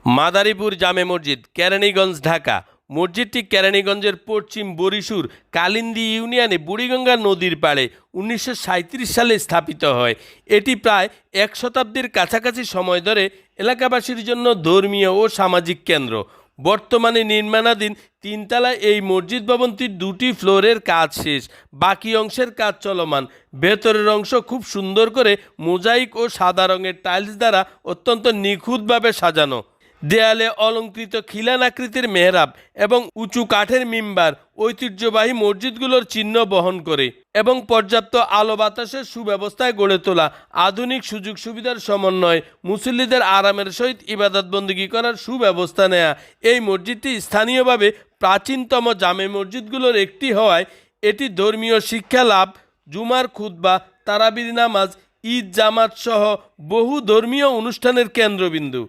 মাদারীপুর জামে মসজিদ, কেরানীগঞ্জ, ঢাকা। মসজিদটি কেরানীগঞ্জের পশ্চিম বরিশুর কালিন্দী ইউনিয়নে বুড়িগঙ্গা নদীর পাড়ে 1937 সালে স্থাপিত হয়। এটি প্রায় এক শতাব্দীর কাছাকাছি সময় ধরে এলাকাবাসীর জন্য ধর্মীয় ও সামাজিক কেন্দ্র। বর্তমানে নির্মাণাধীন তিনতলা এই মসজিদ ভবনটির দুটি ফ্লোরের কাজ শেষ, বাকি অংশের কাজ চলমান। ভেতরের অংশ খুব সুন্দর করে মোজাইক ও সাদা রঙের টাইলস দ্বারা অত্যন্ত নিখুঁতভাবে সাজানো। দেয়ালে অলঙ্কৃত খিলান আকৃতির মেহরাব এবং উঁচু কাঠের মিম্বার ঐতিহ্যবাহী মসজিদগুলোর চিহ্ন বহন করে এবং পর্যাপ্ত আলো বাতাসের সুব্যবস্থায় গড়ে তোলা আধুনিক সুযোগ সুবিধার সমন্বয় মুসল্লিদের আরামের সহিত ইবাদত বন্দেগী করার সুব্যবস্থা নেয়া। এই মসজিদটি স্থানীয়ভাবে প্রাচীনতম জামে মসজিদগুলোর একটি হওয়ায় এটি ধর্মীয় শিক্ষা লাভ, জুমার খুতবা, তারাবির নামাজ, ঈদ জামাত সহ বহু ধর্মীয় অনুষ্ঠানের কেন্দ্রবিন্দু।